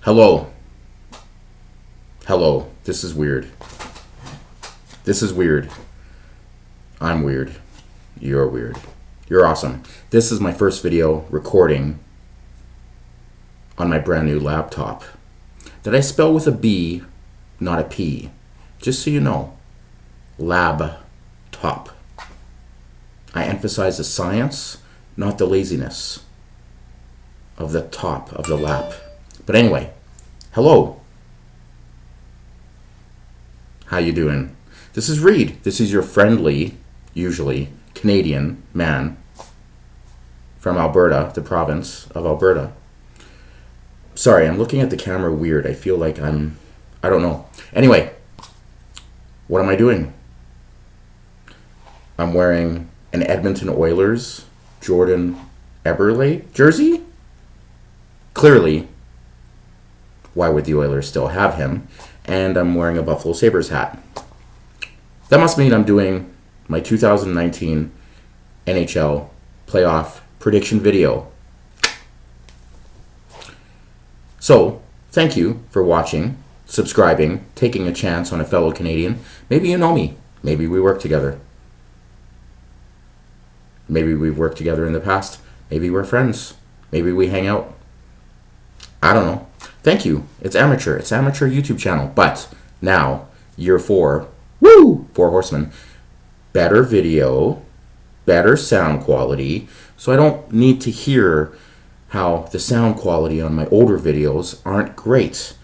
Hello. Hello. This is weird. This is weird. I'm weird. You're weird. You're awesome. This is my first video recording on my brand new laptop that I spell with a B, not a P. Just so you know. Lab-top. I emphasize the science, not the laziness of the top of the lap. But anyway, hello. How you doing? This is Reed. This is your friendly, usually, Canadian man from Alberta, the province of Alberta. Sorry, I'm looking at the camera weird. I feel like I don't know. Anyway, what am I doing? I'm wearing an Edmonton Oilers Jordan Eberle jersey. Clearly, why would the Oilers still have him? And I'm wearing a Buffalo Sabres hat. That must mean I'm doing my 2019 NHL playoff prediction video. So, thank you for watching, subscribing, taking a chance on a fellow Canadian. Maybe you know me. Maybe we work together. Maybe we've worked together in the past. Maybe we're friends. Maybe we hang out. I don't know. Thank you. It's amateur. It's amateur YouTube channel. But now, year 4. Woo! 4 Horsemen. Better video. Better sound quality. So I don't need to hear how the sound quality on my older videos aren't great.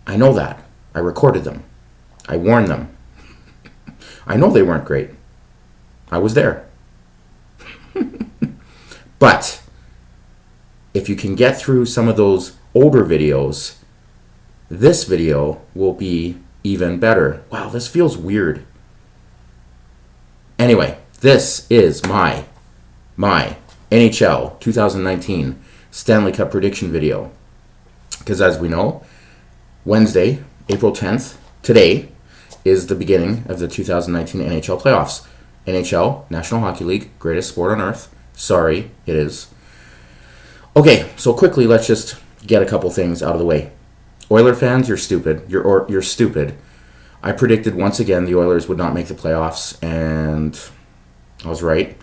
I know that. I recorded them. I warned them. I know they weren't great. I was there. But if you can get through some of those older videos, this video will be even better. Wow, this feels weird. Anyway, this is my NHL 2019 Stanley Cup prediction video. Because as we know, Wednesday, April 10th, today, is the beginning of the 2019 NHL playoffs. NHL, National Hockey League, greatest sport on earth. Sorry, it is. Okay, so quickly, let's just get a couple things out of the way. Oiler fans, you're stupid. You're stupid. I predicted once again the Oilers would not make the playoffs, and I was right.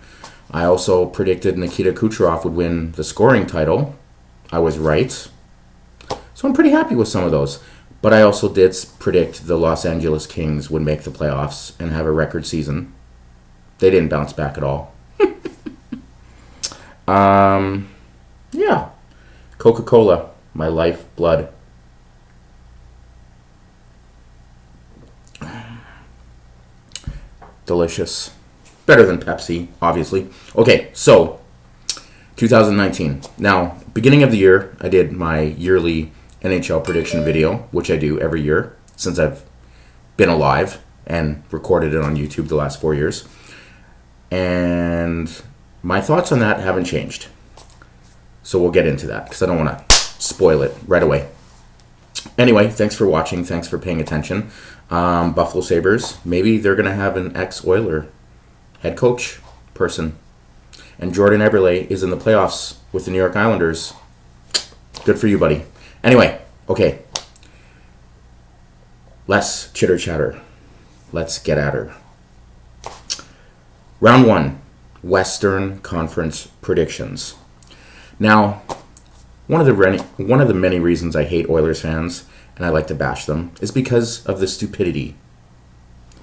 I also predicted Nikita Kucherov would win the scoring title. I was right. So I'm pretty happy with some of those. But I also did predict the Los Angeles Kings would make the playoffs and have a record season. They didn't bounce back at all. Yeah. Coca-Cola, my lifeblood. Delicious. Better than Pepsi, obviously. Okay, so 2019. Now, beginning of the year, I did my yearly NHL prediction video, which I do every year since I've been alive and recorded it on YouTube the last 4 years. And my thoughts on that haven't changed. So we'll get into that because I don't want to spoil it right away. Anyway, thanks for watching. Thanks for paying attention. Buffalo Sabres, maybe they're going to have an ex-Oiler head coach person. And Jordan Eberle is in the playoffs with the New York Islanders. Good for you, buddy. Anyway, okay. Less chitter-chatter. Let's get at her. Round 1, Western Conference predictions. Now, one of the many reasons I hate Oilers fans, and I like to bash them, is because of the stupidity.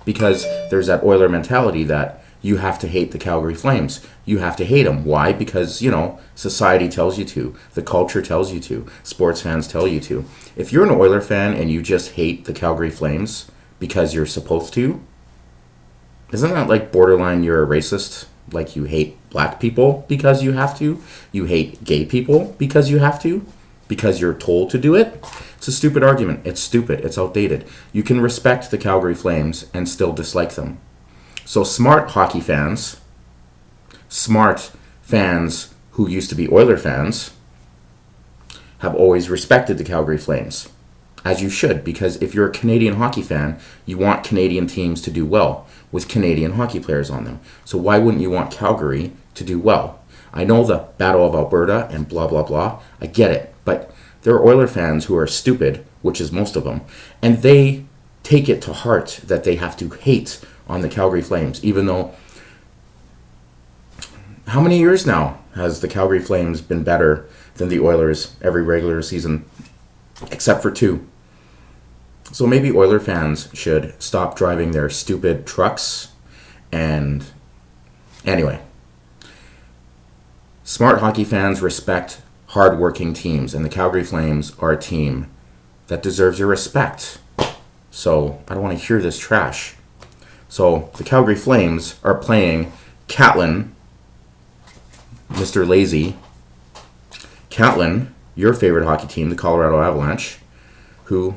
Because there's that Oiler mentality that you have to hate the Calgary Flames. You have to hate them. Why? Because, society tells you to. The culture tells you to. Sports fans tell you to. If you're an Oiler fan and you just hate the Calgary Flames because you're supposed to, isn't that like borderline you're a racist? Like you hate black people because you have to? You hate gay people because you have to? Because you're told to do it? It's a stupid argument. It's stupid. It's outdated. You can respect the Calgary Flames and still dislike them. So smart hockey fans, smart fans who used to be Oiler fans, have always respected the Calgary Flames. As you should, because if you're a Canadian hockey fan, you want Canadian teams to do well with Canadian hockey players on them. So why wouldn't you want Calgary to do well? I know the Battle of Alberta and blah, blah, blah. I get it. But There are Oiler fans who are stupid, which is most of them, and they take it to heart that they have to hate on the Calgary Flames, even though how many years now has the Calgary Flames been better than the Oilers every regular season, except for 2? So maybe Oiler fans should stop driving their stupid trucks. And anyway, smart hockey fans respect hard-working teams, and the Calgary Flames are a team that deserves your respect. So I don't want to hear this trash. So the Calgary Flames are playing Catlin, Mr. Lazy. Catlin, your favorite hockey team, the Colorado Avalanche, who,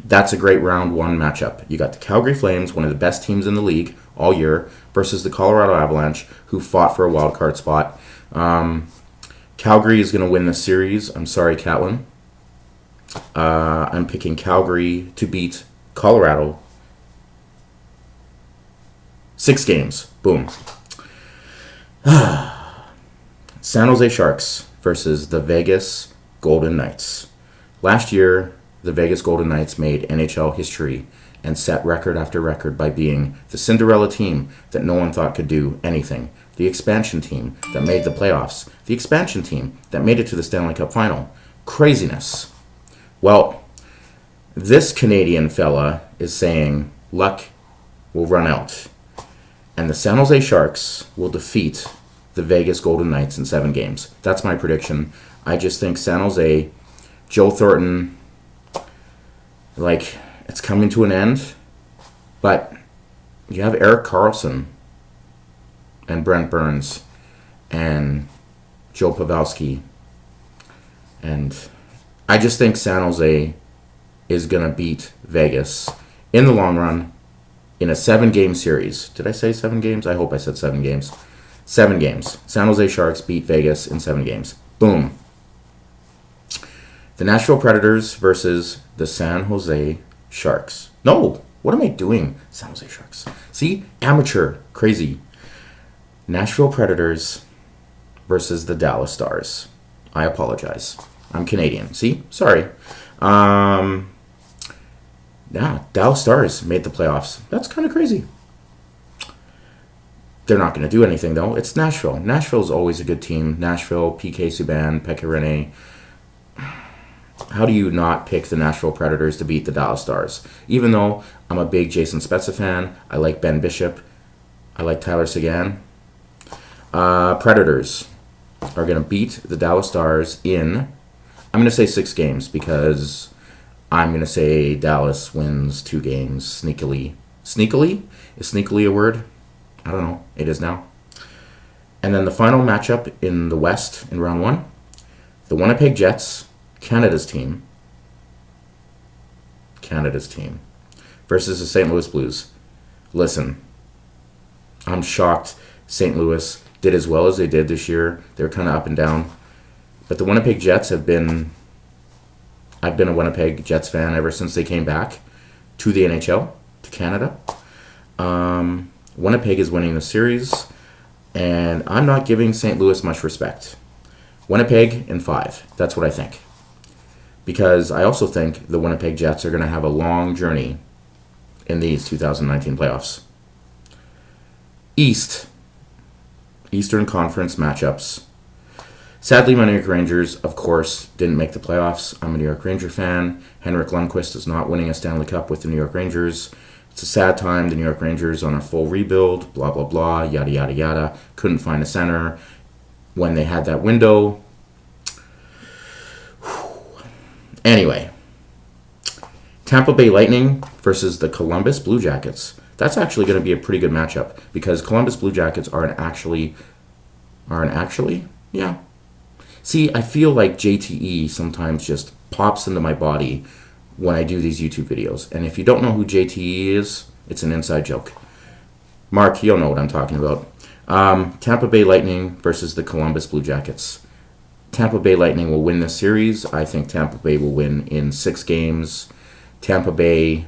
that's a great round 1 matchup. You got the Calgary Flames, one of the best teams in the league all year, versus the Colorado Avalanche, who fought for a wild card spot. Calgary is going to win this series. I'm sorry, Catlin. I'm picking Calgary to beat Colorado 6 games. Boom. San Jose Sharks versus the Vegas Golden Knights. Last year, the Vegas Golden Knights made NHL history and set record after record by being the Cinderella team that no one thought could do anything. The expansion team that made the playoffs. The expansion team that made it to the Stanley Cup final. Craziness. Well, this Canadian fella is saying luck will run out, and the San Jose Sharks will defeat the Vegas Golden Knights in 7 games. That's my prediction. I just think San Jose, Joe Thornton, it's coming to an end, but you have Erik Karlsson and Brent Burns and Joe Pavelski, and I just think San Jose is going to beat Vegas in the long run in a 7-game series. Did I say 7 games? I hope I said 7 games. 7 games. San Jose Sharks beat Vegas in 7 games. Boom. The Nashville Predators versus the San Jose Sharks. No, what am I doing? San Jose Sharks. See? Amateur. Crazy. Nashville Predators versus the Dallas Stars. I apologize. I'm Canadian. See? Sorry. Yeah, Dallas Stars made the playoffs. That's kind of crazy. They're not going to do anything, though. It's Nashville. Nashville's always a good team. Nashville, PK Subban, Pekka Rinne. How do you not pick the Nashville Predators to beat the Dallas Stars? Even though I'm a big Jason Spezza fan, I like Ben Bishop, I like Tyler Seguin. Predators are going to beat the Dallas Stars in, I'm going to say 6 games, because I'm going to say Dallas wins 2 games sneakily. Sneakily? Is sneakily a word? I don't know. It is now. And then the final matchup in the West in round 1, the Winnipeg Jets, Canada's team, versus the St. Louis Blues. Listen, I'm shocked St. Louis did as well as they did this year. They're kind of up and down. But the Winnipeg Jets I've been a Winnipeg Jets fan ever since they came back to the NHL, to Canada. Winnipeg is winning the series, and I'm not giving St. Louis much respect. Winnipeg in 5. That's what I think. Because I also think the Winnipeg Jets are going to have a long journey in these 2019 playoffs. Eastern Conference matchups. Sadly, my New York Rangers, of course, didn't make the playoffs. I'm a New York Ranger fan. Henrik Lundqvist is not winning a Stanley Cup with the New York Rangers. It's a sad time. The New York Rangers on a full rebuild, blah, blah, blah, yada, yada, yada. Couldn't find a center when they had that window. Anyway, Tampa Bay Lightning versus the Columbus Blue Jackets. That's actually going to be a pretty good matchup, because Columbus Blue Jackets are an actually? Yeah. See, I feel like JTE sometimes just pops into my body when I do these YouTube videos. And if you don't know who JTE is, it's an inside joke. Mark, you'll know what I'm talking about. Tampa Bay Lightning versus the Columbus Blue Jackets. Tampa Bay Lightning will win this series. I think Tampa Bay will win in 6 games. Tampa Bay,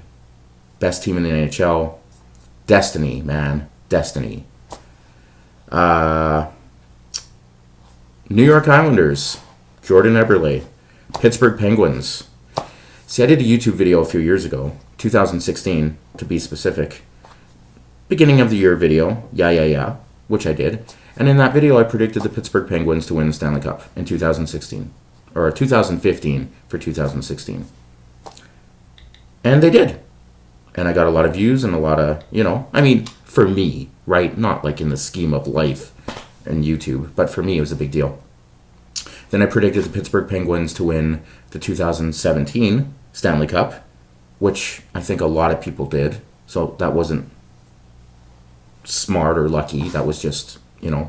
best team in the NHL. Destiny, man. Destiny. New York Islanders, Jordan Eberle Pittsburgh Penguins. See, I did a YouTube video a few years ago, 2016 to be specific. Beginning of the year video, yeah, which I did. And in that video, I predicted the Pittsburgh Penguins to win the Stanley Cup in 2016. Or 2015 for 2016. And they did. And I got a lot of views and a lot of, for me, right? Not like in the scheme of life and YouTube, but for me, it was a big deal. Then I predicted the Pittsburgh Penguins to win the 2017 Stanley Cup, which I think a lot of people did. So that wasn't smart or lucky. That was just,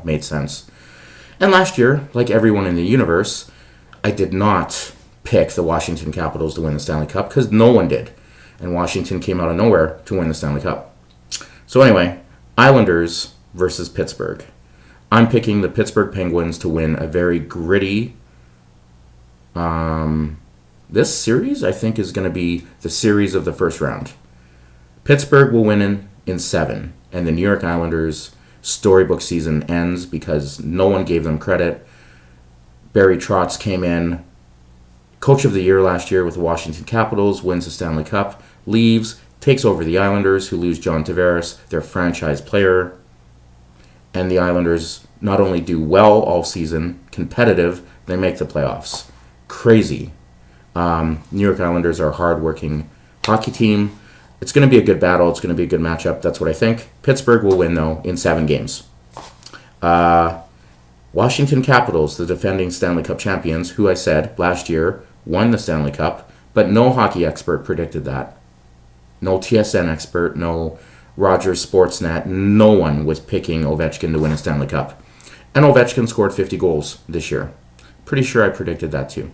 made sense. And last year, like everyone in the universe, I did not pick the Washington Capitals to win the Stanley Cup because no one did. And Washington came out of nowhere to win the Stanley Cup. So anyway, Islanders versus Pittsburgh. I'm picking the Pittsburgh Penguins to win a very gritty... this series, I think, is going to be the series of the first round. Pittsburgh will win in 7. And the New York Islanders' storybook season ends because no one gave them credit. Barry Trotz came in, Coach of the Year last year with the Washington Capitals, wins the Stanley Cup, leaves, takes over the Islanders, who lose John Tavares, their franchise player. And the Islanders not only do well all season, competitive, they make the playoffs. Crazy. New York Islanders are a hard-working hockey team. It's going to be a good battle. It's going to be a good matchup. That's what I think. Pittsburgh will win, though, in 7 games. Washington Capitals, the defending Stanley Cup champions, who I said last year won the Stanley Cup, but no hockey expert predicted that. No TSN expert, no Rogers Sportsnet. No one was picking Ovechkin to win a Stanley Cup. And Ovechkin scored 50 goals this year. Pretty sure I predicted that too.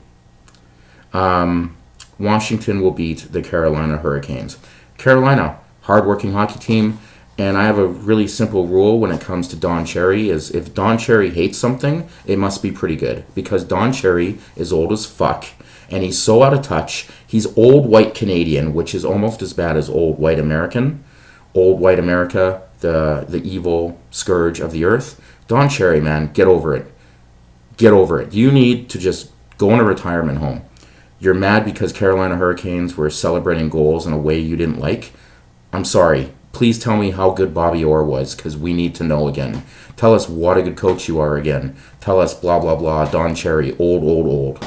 Washington will beat the Carolina Hurricanes. Carolina, hardworking hockey team. And I have a really simple rule when it comes to Don Cherry is if Don Cherry hates something, it must be pretty good. Because Don Cherry is old as fuck. And he's so out of touch. He's old white Canadian, which is almost as bad as old white American. Old white America, the evil scourge of the earth. Don Cherry, man, get over it. Get over it. You need to just go in a retirement home. You're mad because Carolina Hurricanes were celebrating goals in a way you didn't like. I'm sorry. Please tell me how good Bobby Orr was, because we need to know again. Tell us what a good coach you are again. Tell us blah, blah, blah. Don Cherry, old.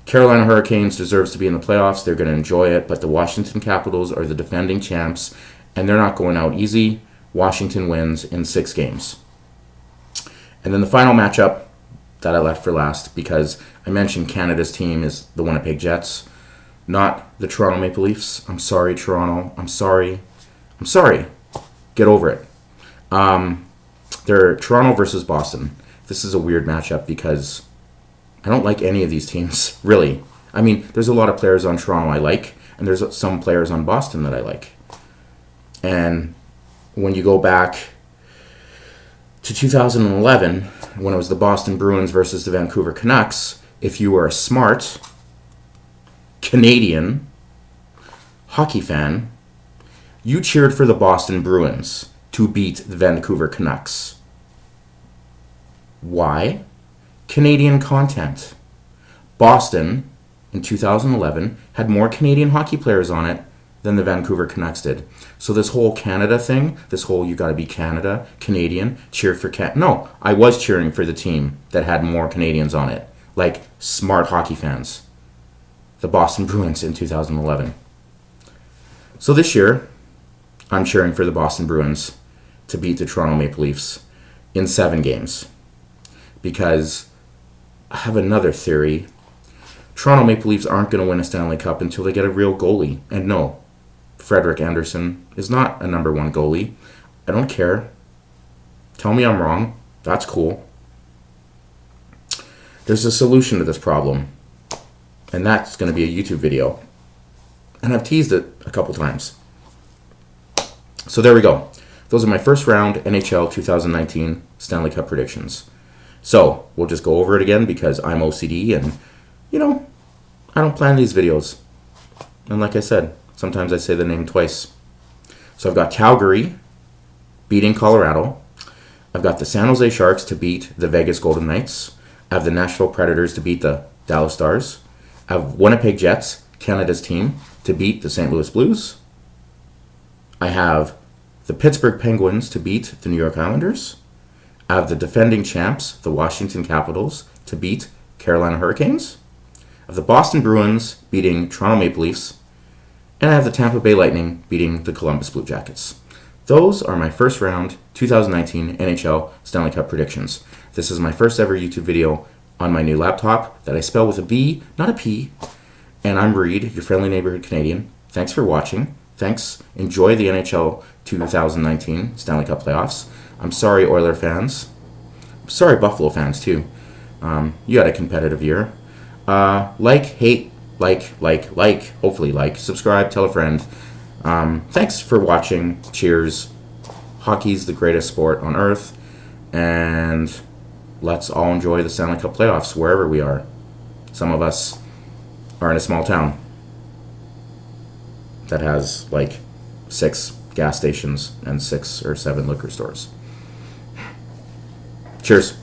Carolina Hurricanes deserves to be in the playoffs. They're going to enjoy it, but the Washington Capitals are the defending champs, and they're not going out easy. Washington wins in 6 games. And then the final matchup that I left for last, because I mentioned Canada's team is the Winnipeg Jets, not the Toronto Maple Leafs. I'm sorry, Toronto. I'm sorry. Get over it. They're Toronto versus Boston. This is a weird matchup because I don't like any of these teams, really. I mean, there's a lot of players on Toronto I like, and there's some players on Boston that I like. And when you go back to 2011, when it was the Boston Bruins versus the Vancouver Canucks, if you were a smart Canadian hockey fan, you cheered for the Boston Bruins to beat the Vancouver Canucks. Why? Canadian content. Boston, in 2011, had more Canadian hockey players on it than the Vancouver Canucks did. So this whole Canada thing, this whole you gotta be Canada, Canadian, cheer for No, I was cheering for the team that had more Canadians on it. Like smart hockey fans. The Boston Bruins in 2011. So this year, I'm cheering for the Boston Bruins to beat the Toronto Maple Leafs in 7 games. Because I have another theory. Toronto Maple Leafs aren't going to win a Stanley Cup until they get a real goalie. And no, Frederik Andersen is not a number 1 goalie. I don't care. Tell me I'm wrong. That's cool. There's a solution to this problem. And that's going to be a YouTube video. And I've teased it a couple times. So there we go. Those are my first round NHL 2019 Stanley Cup predictions. So we'll just go over it again because I'm OCD and, I don't plan these videos. And like I said, sometimes I say the name twice. So I've got Calgary beating Colorado. I've got the San Jose Sharks to beat the Vegas Golden Knights. I have the Nashville Predators to beat the Dallas Stars. I have Winnipeg Jets, Canada's team, to beat the St. Louis Blues. I have the Pittsburgh Penguins to beat the New York Islanders. I have the defending champs, the Washington Capitals, to beat Carolina Hurricanes. I have the Boston Bruins beating Toronto Maple Leafs. And I have the Tampa Bay Lightning beating the Columbus Blue Jackets. Those are my first round 2019 NHL Stanley Cup predictions. This is my first ever YouTube video on my new laptop that I spell with a B, not a P. And I'm Reed, your friendly neighborhood Canadian. Thanks for watching. Thanks. Enjoy the NHL 2019 Stanley Cup Playoffs. I'm sorry, Oiler fans. I'm sorry, Buffalo fans, too. You had a competitive year. Hate, hopefully like, subscribe, tell a friend. Thanks for watching. Cheers. Hockey's the greatest sport on earth. And let's all enjoy the Stanley Cup Playoffs wherever we are. Some of us are in a small town that has 6 gas stations and 6 or 7 liquor stores. Cheers.